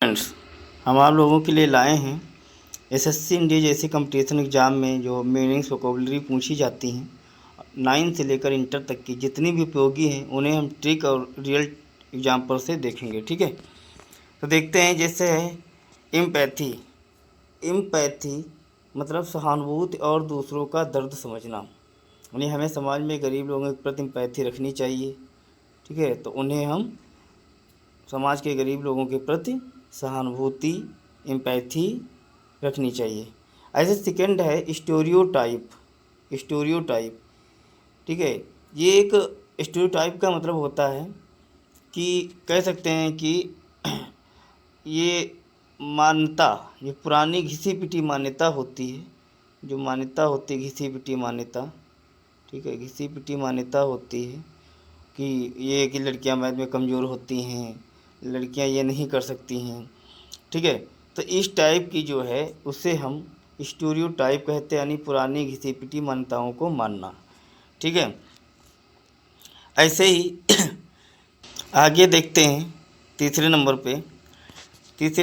Friends, हम आप लोगों के लिए लाए हैं एसएससी इंडिया जैसे कंपटीशन एग्ज़ाम में जो मीनिंग्स वोकेबलरी पूछी जाती हैं 9 से लेकर इंटर तक की जितनी भी उपयोगी हैं उन्हें हम ट्रिक और रियल एग्जाम्पल से देखेंगे। ठीक है, तो देखते हैं। जैसे है एम्पैथी। एम्पैथी मतलब सहानुभूति और दूसरों का दर्द समझना, यानी हमें समाज में गरीब लोगों के प्रति एम्पैथी रखनी चाहिए। ठीक है, तो उन्हें हम समाज के गरीब लोगों के प्रति सहानुभूति एम्पैथी रखनी चाहिए। ऐसे सेकंड है स्टीरियोटाइप। स्टीरियोटाइप, ठीक है, ये एक स्टीरियोटाइप का मतलब होता है कि कह सकते हैं कि ये मान्यता, ये पुरानी घिसी पिटी मान्यता होती है। जो मान्यता होती है घिसी पिटी मान्यता, ठीक है, घिसी पिटी मान्यता होती है कि ये कि लड़कियां मैथ में कमज़ोर होती हैं, लड़कियां ये नहीं कर सकती हैं। ठीक है, तो इस टाइप की जो है उसे हम स्टीरियोटाइप कहते हैं, यानी पुरानी घिसी पिटी मान्यताओं को मानना। ठीक है, ऐसे ही आगे देखते हैं। तीसरे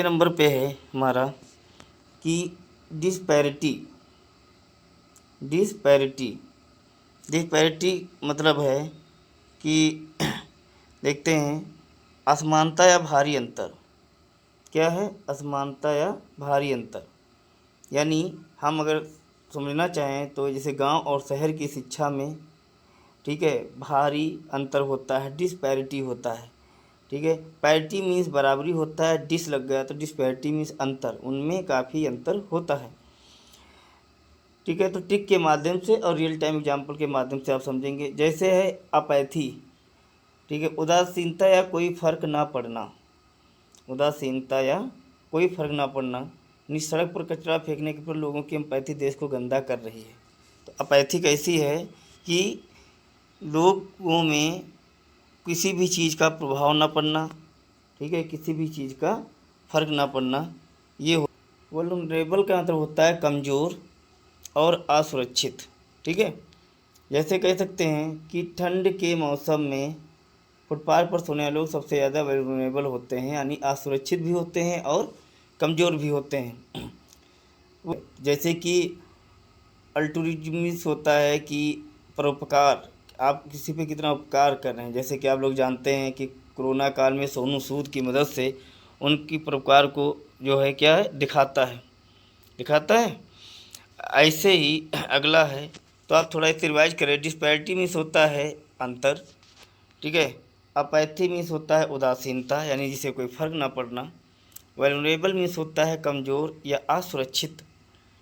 नंबर पे है हमारा कि डिस्पैरिटी। डिस्पैरिटी मतलब है कि देखते हैं असमानता या भारी अंतर। क्या है असमानता या भारी अंतर? यानी हम अगर समझना चाहें तो जैसे गांव और शहर की शिक्षा में, ठीक है, भारी अंतर होता है, डिस्पैरिटी होता है। ठीक है, पैरिटी मीन्स बराबरी होता है, डिस लग गया तो डिस्पैरिटी मीन्स अंतर, उनमें काफ़ी अंतर होता है। ठीक है, तो ट्रिक के माध्यम से और रियल टाइम एग्जाम्पल के माध्यम से आप समझेंगे। जैसे है अपैथी, ठीक है, उदासीनता या कोई फर्क ना पड़ना। उदासीनता या कोई फर्क ना पड़ना, यानी सड़क पर कचरा फेंकने के पर लोगों की एम्पैथी देश को गंदा कर रही है। तो अपैथी कैसी है कि लोगों में किसी भी चीज़ का प्रभाव ना पड़ना, ठीक है, किसी भी चीज़ का फर्क ना पड़ना, ये हो। वल्नरेबल का मतलब होता है कमज़ोर और असुरक्षित। ठीक है, जैसे कह सकते हैं कि ठंड के मौसम में फुटपाथ पर सोने वाले लोग सबसे ज़्यादा वल्नरेबल होते हैं, यानी असुरक्षित भी होते हैं और कमज़ोर भी होते हैं। जैसे कि अल्टुरिज्मिस होता है कि परोपकार, आप किसी पे कितना उपकार कर रहे हैं। जैसे कि आप लोग जानते हैं कि कोरोना काल में सोनू सूद की मदद से उनकी परोपकार को जो है क्या है दिखाता है। ऐसे ही अगला है, तो आप थोड़ा इसे रिवाइज करें। डिस्पैरिटी मीन्स होता है अंतर, ठीक है। अपैथी मीन्स होता है उदासीनता, यानी जिसे कोई फर्क ना पड़ना। वल्नरेबल मीन्स होता है कमज़ोर या असुरक्षित,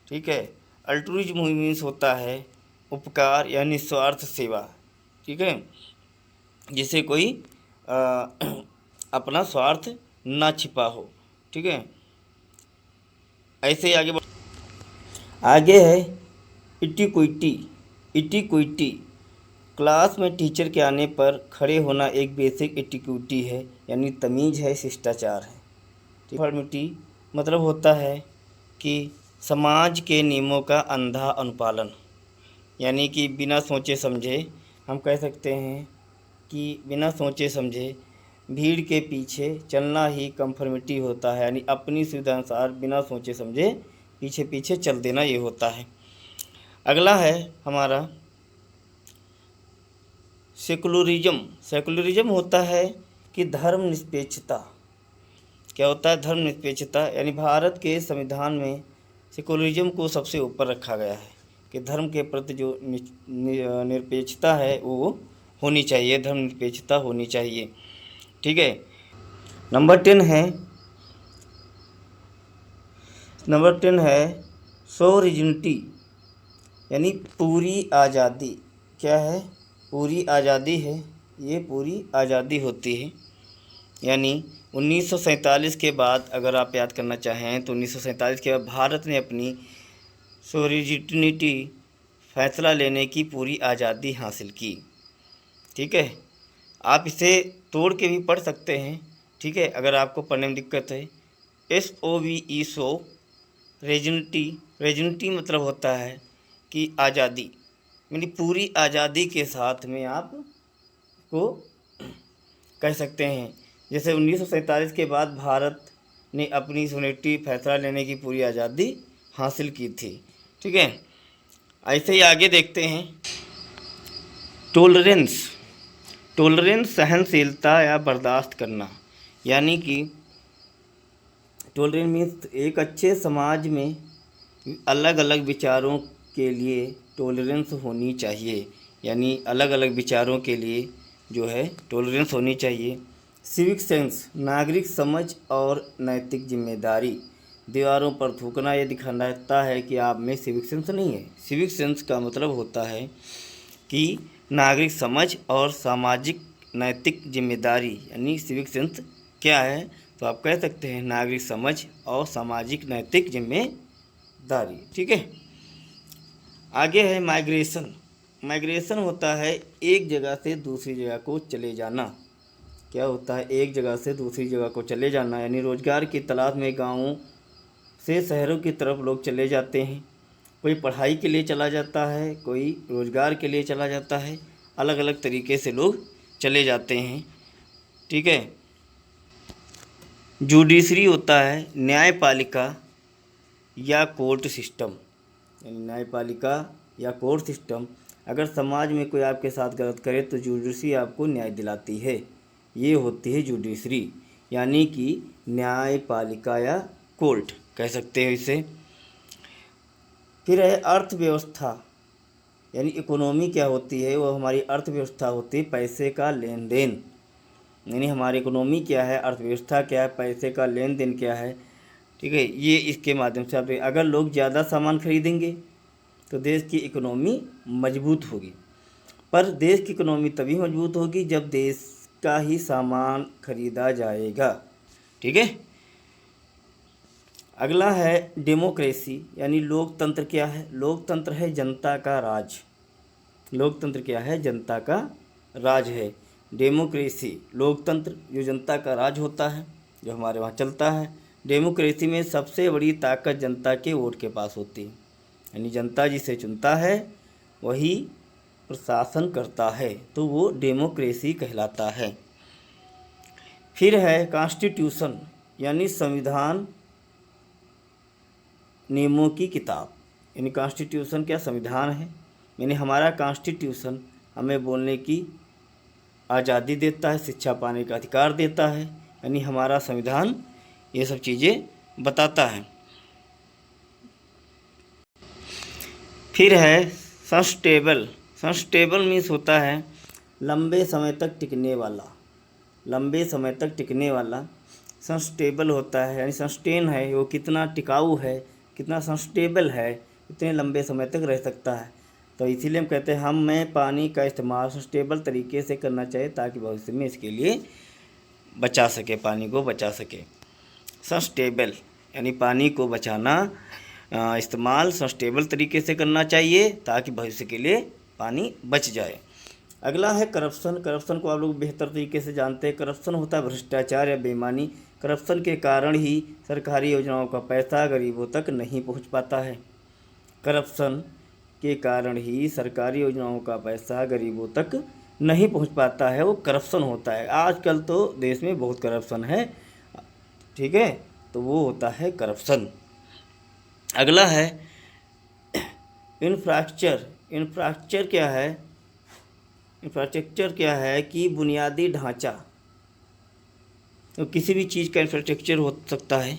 ठीक है। अल्ट्रुइज्म मीन्स होता है उपकार या निस्वार्थ सेवा, ठीक है, जिसे कोई अपना स्वार्थ ना छिपा हो। ठीक है, ऐसे ही आगे है इटिक्विटी। क्लास में टीचर के आने पर खड़े होना एक बेसिक इटिक्विटी है, यानी तमीज़ है, शिष्टाचार है। कन्फर्मिटी मतलब होता है कि समाज के नियमों का अंधा अनुपालन, यानी कि बिना सोचे समझे, हम कह सकते हैं कि बिना सोचे समझे भीड़ के पीछे चलना ही कन्फर्मिटी होता है, यानी अपनी सुविधा अनुसार बिना सोचे समझे पीछे पीछे चल देना, ये होता है। अगला है हमारा सेकुलरिज्म होता है कि धर्मनिरपेक्षता। क्या होता है धर्मनिरपेक्षता? यानी भारत के संविधान में सेकुलरिज्म को सबसे ऊपर रखा गया है कि धर्म के प्रति जो निरपेक्षता है वो होनी चाहिए, धर्मनिरपेक्षता होनी चाहिए। ठीक है, नंबर 10 है सोवरेनिटी, यानी पूरी आज़ादी। क्या है? पूरी आज़ादी है, ये पूरी आज़ादी होती है। यानी 1947 के बाद अगर आप याद करना चाहें तो 1947 के बाद भारत ने अपनी सोवरेनिटी फैसला लेने की पूरी आज़ादी हासिल की। ठीक है, आप इसे तोड़ के भी पढ़ सकते हैं। ठीक है, अगर आपको पढ़ने में दिक्कत है। SOVE सो रेजिनिटी मतलब होता है कि आज़ादी, यानी पूरी आज़ादी के साथ में आप को कह सकते हैं। जैसे 1947 के बाद भारत ने अपनी सुनिश्चित फैसला लेने की पूरी आज़ादी हासिल की थी। ठीक है, ऐसे ही आगे देखते हैं। टॉलरेंस, टॉलरेंस सहनशीलता या बर्दाश्त करना, यानी कि टॉलरेंस मीन्स एक अच्छे समाज में अलग अलग विचारों के लिए टॉलरेंस होनी चाहिए, यानी अलग अलग विचारों के लिए जो है टॉलरेंस होनी चाहिए। सिविक सेंस, नागरिक समझ और नैतिक जिम्मेदारी। दीवारों पर थूकना ये दिखाता है कि आप में सिविक सेंस नहीं है। सिविक सेंस का मतलब होता है कि नागरिक समझ और सामाजिक नैतिक जिम्मेदारी, यानी सिविक सेंस क्या है, तो आप कह सकते हैं नागरिक समझ और सामाजिक नैतिक जिम्मेदारी। ठीक है, आगे है माइग्रेशन। माइग्रेशन होता है एक जगह से दूसरी जगह को चले जाना। क्या होता है? एक जगह से दूसरी जगह को चले जाना, यानी रोज़गार की तलाश में गाँवों से शहरों की तरफ लोग चले जाते हैं। कोई पढ़ाई के लिए चला जाता है, कोई रोज़गार के लिए चला जाता है, अलग अलग तरीके से लोग चले जाते हैं। ठीक है, जुडिशरी होता है न्यायपालिका या कोर्ट सिस्टम, यानी न्यायपालिका या कोर्ट सिस्टम। अगर समाज में कोई आपके साथ गलत करे तो जुडिशरी आपको न्याय दिलाती है, ये होती है जुडिशरी, यानी कि न्यायपालिका या कोर्ट कह सकते हैं इसे। फिर है अर्थव्यवस्था, यानी इकोनॉमी क्या होती है, वो हमारी अर्थव्यवस्था होती है पैसे का लेन देन, यानी हमारी इकोनॉमी क्या है, अर्थव्यवस्था क्या है, पैसे का लेन देन क्या है। ठीक है, ये इसके माध्यम से आप अगर लोग ज़्यादा सामान खरीदेंगे तो देश की इकोनॉमी मजबूत होगी, पर देश की इकोनॉमी तभी मजबूत होगी जब देश का ही सामान खरीदा जाएगा। ठीक है, अगला है डेमोक्रेसी, यानी लोकतंत्र क्या है? लोकतंत्र है जनता का राज। लोकतंत्र क्या है? जनता का राज है। डेमोक्रेसी, लोकतंत्र जो जनता का राज होता है, जो हमारे वहाँ चलता है। डेमोक्रेसी में सबसे बड़ी ताकत जनता के वोट के पास होती है, यानी जनता जिसे चुनता है वही प्रशासन करता है, तो वो डेमोक्रेसी कहलाता है। फिर है कॉन्स्टिट्यूशन, यानी संविधान नियमों की किताब, यानी कॉन्स्टिट्यूशन क्या? संविधान है, यानी हमारा कॉन्स्टिट्यूशन हमें बोलने की आज़ादी देता है, शिक्षा पाने का अधिकार देता है, यानी हमारा संविधान ये सब चीज़ें बताता है। फिर है सस्टेबल। सस्टेबल मीन्स होता है लंबे समय तक टिकने वाला, लंबे समय तक टिकने वाला सस्टेबल होता है, यानी सस्टेन है, वो कितना टिकाऊ है, कितना सस्टेबल है, कितने लंबे समय तक रह सकता है। तो इसीलिए हम कहते हैं हमें पानी का इस्तेमाल सस्टेबल तरीके से करना चाहिए ताकि भविष्य में इसके लिए बचा सके, पानी को बचा सके। सस्टेबल यानी पानी को बचाना, इस्तेमाल सस्टेबल तरीके से करना चाहिए ताकि भविष्य के लिए पानी बच जाए। अगला है करप्शन। करप्शन को आप लोग बेहतर तरीके से जानते हैं। करप्शन होता है भ्रष्टाचार या बेईमानी। करप्शन के कारण ही सरकारी योजनाओं का पैसा गरीबों तक नहीं पहुंच पाता है। करप्शन के कारण ही सरकारी योजनाओं का पैसा गरीबों तक नहीं पहुंच पाता है, वो करप्शन होता है। आजकल तो देश में बहुत करप्शन है, ठीक है, तो वो होता है करप्शन। अगला है इंफ्रास्ट्रक्चर। इंफ्रास्ट्रक्चर क्या है? इंफ्रास्ट्रक्चर क्या है कि बुनियादी ढांचा, तो किसी भी चीज़ का इंफ्रास्ट्रक्चर हो सकता है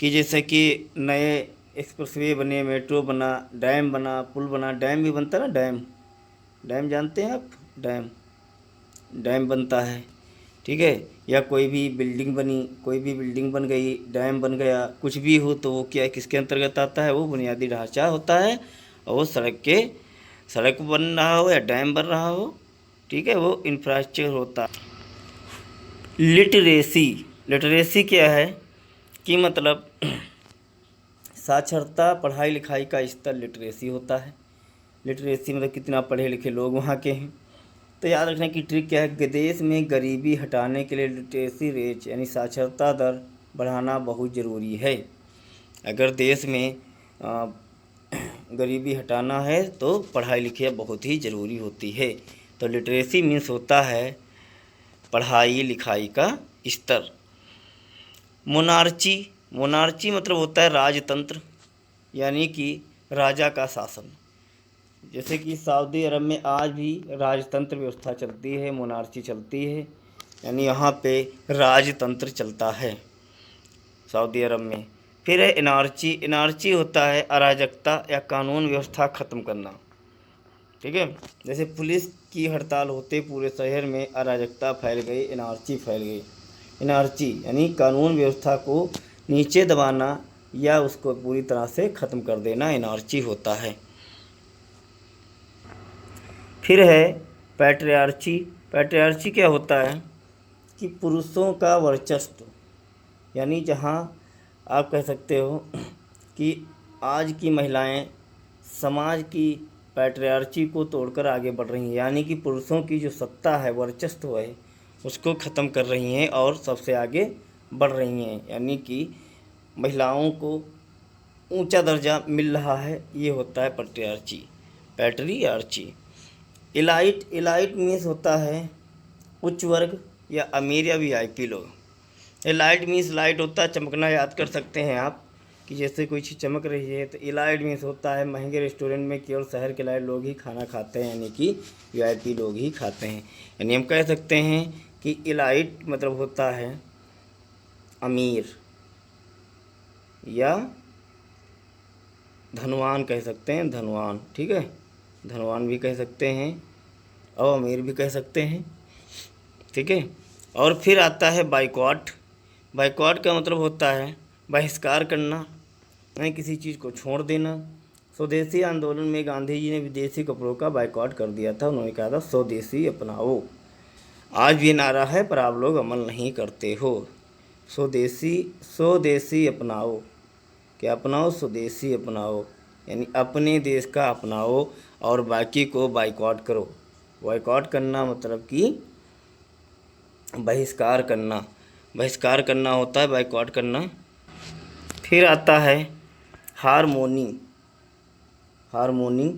कि जैसे कि नए एक्सप्रेसवे बने, मेट्रो बना, डैम बना, पुल बना। डैम भी बनता है ना, डैम, डैम जानते हैं आप? डैम, डैम बनता है, ठीक है। या कोई भी बिल्डिंग बनी, कोई भी बिल्डिंग बन गई, डैम बन गया, कुछ भी हो तो वो क्या, किसके अंतर्गत आता है? वो बुनियादी ढांचा होता है, और वो सड़क बन रहा हो या डैम बन रहा हो, ठीक है, वो इंफ्रास्ट्रक्चर होता है। लिटरेसी। लिटरेसी क्या है कि मतलब साक्षरता, पढ़ाई लिखाई का स्तर लिटरेसी होता है। लिटरेसी मतलब कितना पढ़े लिखे लोग वहाँ के हैं। तो याद रखने की ट्रिक क्या है कि देश में गरीबी हटाने के लिए लिटरेसी रेट यानी साक्षरता दर बढ़ाना बहुत ज़रूरी है। अगर देश में गरीबी हटाना है तो पढ़ाई लिखाई बहुत ही ज़रूरी होती है। तो लिटरेसी मीन्स होता है पढ़ाई लिखाई का स्तर। मोनार्ची, मोनार्ची मतलब होता है राजतंत्र, यानी कि राजा का शासन। जैसे कि सऊदी अरब में आज भी राजतंत्र व्यवस्था चलती है, मोनार्ची चलती है, यानी यहाँ पे राजतंत्र चलता है सऊदी अरब में। फिर है एनार्ची, एनार्ची होता है अराजकता या कानून व्यवस्था ख़त्म करना। ठीक है, जैसे पुलिस की हड़ताल होते पूरे शहर में अराजकता फैल गई, एनार्ची फैल गई। एनार्ची यानी कानून व्यवस्था को नीचे दबाना या उसको पूरी तरह से ख़त्म कर देना, एनार्ची होता है। फिर है पैट्रियार्ची। पैट्रियार्ची क्या होता है कि पुरुषों का वर्चस्व, यानी जहाँ आप कह सकते हो कि आज की महिलाएं समाज की पैट्रियार्ची को तोड़कर आगे बढ़ रही हैं, यानी कि पुरुषों की जो सत्ता है, वर्चस्व है, उसको ख़त्म कर रही हैं और सबसे आगे बढ़ रही हैं, यानी कि महिलाओं को ऊंचा दर्जा मिल रहा है। ये होता है पैट्रियार्ची, पैट्रियार्ची। इलाइट, इलाइट मीन्स होता है उच्च वर्ग या अमीर या वीआईपी लोग। इलाइट मीन्स, लाइट होता है चमकना, याद कर सकते हैं आप कि जैसे कोई चीज़ चमक रही है तो इलाइट मीन्स होता है महंगे रेस्टोरेंट में केवल शहर के लाइट लोग ही खाना खाते हैं, यानी कि वीआईपी लोग ही खाते हैं। यानी हम कह सकते हैं कि इलाइट मतलब होता है अमीर या धनवान, कह सकते हैं धनवान। ठीक है, धनवान भी कह सकते हैं और अमीर भी कह सकते हैं। ठीक है, और फिर आता है बाइकॉट। बाइकॉट का मतलब होता है बहिष्कार करना, यानी किसी चीज़ को छोड़ देना। स्वदेशी आंदोलन में गांधी जी ने विदेशी कपड़ों का बाइकॉट कर दिया था। उन्होंने कहा था स्वदेशी अपनाओ। आज भी नारा है पर आप लोग अमल नहीं करते हो। स्वदेशी, स्वदेशी अपनाओ, क्या अपनाओ? स्वदेशी अपनाओ, यानी अपने देश का अपनाओ और बाकी को बाइकॉट करो। बाइकॉट करना मतलब कि बहिष्कार करना, बहिष्कार करना होता है बाइकॉट करना। फिर आता है हारमोनी। हारमोनी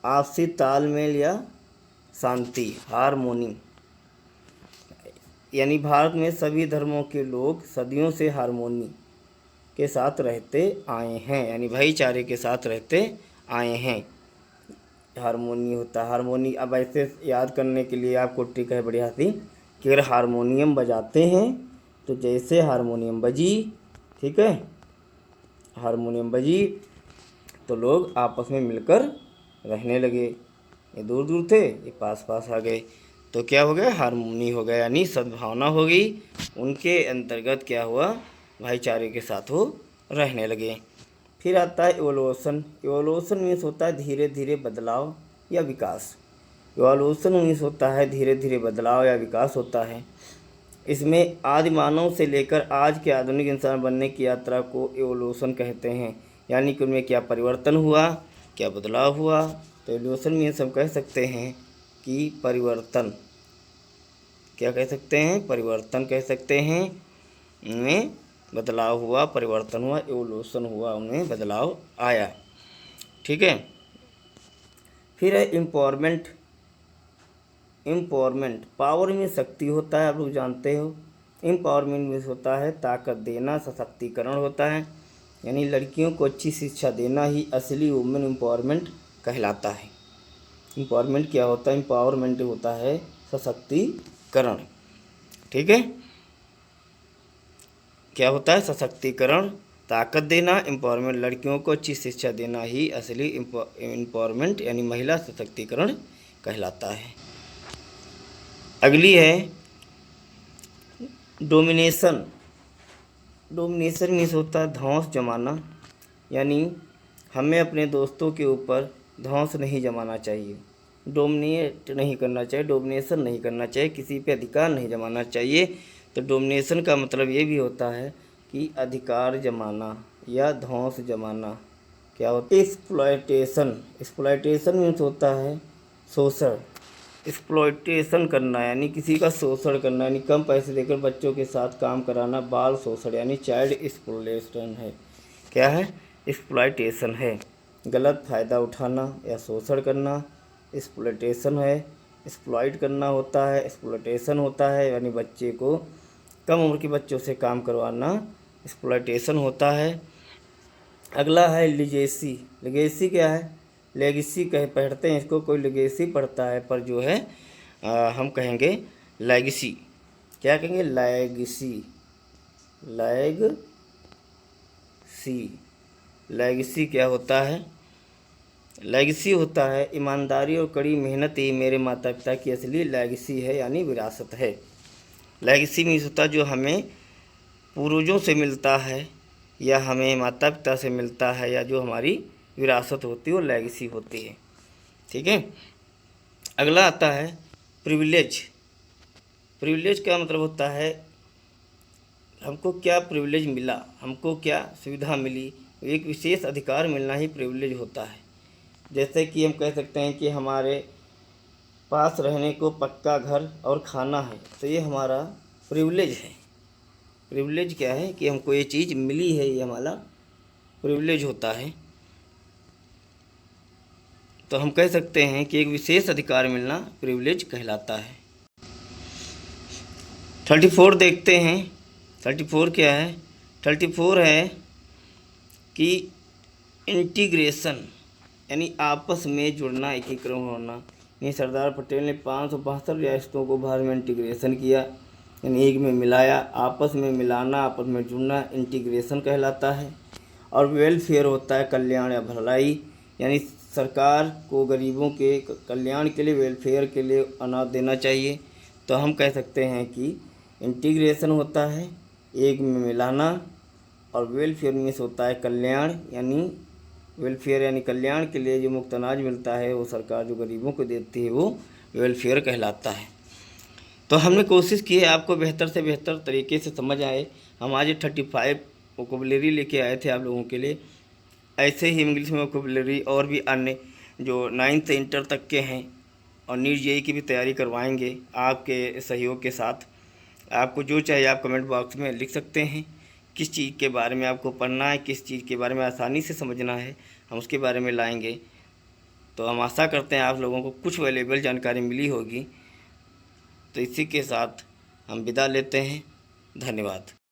आपसी तालमेल या शांति, हारमोनी यानी भारत में सभी धर्मों के लोग सदियों से हारमोनी के साथ रहते आए हैं, यानी भाईचारे के साथ रहते आए हैं। हारमोनी होता है, हारमोनी। अब ऐसे याद करने के लिए आपको ट्रिक है बढ़िया सी कि अगर हारमोनियम बजाते हैं तो जैसे हारमोनियम बजी, ठीक है, हारमोनियम बजी तो लोग आपस में मिलकर रहने लगे। ये दूर दूर थे, ये पास पास आ गए, तो क्या हो गया? हारमोनी हो गया, यानी सद्भावना हो गई। उनके अंतर्गत क्या हुआ? भाईचारे के साथ वो रहने लगे। फिर आता है इवोल्यूशन। इवोल्यूशन मीन्स होता है धीरे धीरे बदलाव या विकास। इवोल्यूशन मीन्स होता है धीरे धीरे बदलाव या विकास होता है। इसमें आदि मानव से लेकर आज के आधुनिक इंसान बनने की यात्रा को इवोल्यूशन कहते हैं, यानी कि उनमें क्या परिवर्तन हुआ, क्या बदलाव हुआ। तो इवोल्यूशन मीन्स हम कह सकते हैं कि परिवर्तन, क्या कह सकते हैं? परिवर्तन कह सकते हैं। उनमें बदलाव हुआ, परिवर्तन हुआ, इवोल्यूशन हुआ, उनमें बदलाव आया। ठीक है, फिर है एम्पावरमेंट। एम्पावरमेंट, पावर में शक्ति होता है, आप लोग जानते हो। एम्पावरमेंट में होता है ताकत देना, सशक्तिकरण होता है, यानी लड़कियों को अच्छी शिक्षा देना ही असली वुमेन एम्पावरमेंट कहलाता है। एम्पावरमेंट क्या होता है? एम्पावरमेंट होता है सशक्तिकरण। ठीक है, क्या होता है? सशक्तिकरण, ताकत देना, एम्पावरमेंट, लड़कियों को अच्छी शिक्षा देना ही असली एम्पावरमेंट यानी महिला सशक्तिकरण कहलाता है। अगली है डोमिनेशन। डोमिनेशन मीन्स होता है धौंस जमाना, यानी हमें अपने दोस्तों के ऊपर धौंस नहीं जमाना चाहिए, डोमिनेट नहीं करना चाहिए, डोमिनेशन नहीं करना चाहिए, किसी पे अधिकार नहीं जमाना चाहिए। तो डोमिनेशन का मतलब ये भी होता है कि अधिकार जमाना या धौंस जमाना। क्या होता है? एक्सप्लॉयटेशन। एक्सप्लॉयटेशन मीन्स होता है शोषण, एक्सप्लॉयटेशन करना यानी किसी का शोषण करना, यानी कम पैसे देकर बच्चों के साथ काम कराना, बाल शोषण यानी चाइल्ड एक्सप्लॉयटेशन है। क्या है? एक्सप्लॉयटेशन है, गलत फ़ायदा उठाना या शोषण करना एक्सप्लॉयटेशन है। एक्सप्लॉइट करना होता है, एक्सप्लॉयटेशन होता है, यानी बच्चे को कम उम्र के बच्चों से काम करवाना एक्सप्लॉयटेशन होता है। अगला है लिगेसी। लिगेसी क्या है? लेगेसी पढ़ते हैं इसको, कोई लिगेसी पढ़ता है, पर जो है हम कहेंगे लेगेसी। क्या कहेंगे? लेगेसी। लेगेसी क्या होता है? लेगेसी होता है ईमानदारी और कड़ी मेहनत ही मेरे माता पिता की असली लेगेसी है, यानी विरासत है। लेगेसी मीन्स होता है जो हमें पूर्वजों से मिलता है या हमें माता पिता से मिलता है, या जो हमारी विरासत होती है वो लेगेसी होती है। ठीक है। अगला आता है प्रिविलेज। प्रिविलेज का मतलब होता है हमको क्या प्रिविलेज मिला, हमको क्या सुविधा मिली। एक विशेष अधिकार मिलना ही प्रिविलेज होता है। जैसे कि हम कह सकते हैं कि हमारे पास रहने को पक्का घर और खाना है, तो ये हमारा प्रिविलेज है। प्रिविलेज क्या है? कि हमको ये चीज़ मिली है, ये हमारा प्रिविलेज होता है। तो हम कह सकते हैं कि एक विशेष अधिकार मिलना प्रिविलेज कहलाता है। 34 देखते हैं। 34 क्या है? 34 है कि इंटीग्रेशन, यानी आपस में जुड़ना, एकीकरण होना। ये सरदार पटेल ने 562 रियासतों को भारत में इंटीग्रेशन किया, यानी एक में मिलाया। आपस में मिलाना, आपस में जुड़ना इंटीग्रेशन कहलाता है। और वेलफेयर होता है कल्याण या भलाई, यानी सरकार को गरीबों के कल्याण के लिए, वेलफेयर के लिए अनाज देना चाहिए। तो हम कह सकते हैं कि इंटीग्रेशन होता है एक में मिलाना, और वेलफेयर मीन्स होता है कल्याण, यानी वेलफेयर यानी कल्याण के लिए जो मुफ्त अनाज मिलता है वो सरकार जो गरीबों को देती है वो वेलफेयर कहलाता है। तो हमने कोशिश की है आपको बेहतर से बेहतर तरीके से समझ आए। हम आज 35 वोकैबुलरी लेके आए थे आप लोगों के लिए। ऐसे ही इंग्लिश में वोकैबुलरी और भी अन्य जो 9th से इंटर तक के हैं, और नीट जेईई की भी तैयारी करवाएंगे आपके सहयोग के साथ। आपको जो चाहिए आप कमेंट बॉक्स में लिख सकते हैं। किस चीज़ के बारे में आपको पढ़ना है, किस चीज़ के बारे में आसानी से समझना है, हम उसके बारे में लाएंगे। तो हम आशा करते हैं आप लोगों को कुछ वैल्यूएबल जानकारी मिली होगी। तो इसी के साथ हम विदा लेते हैं। धन्यवाद।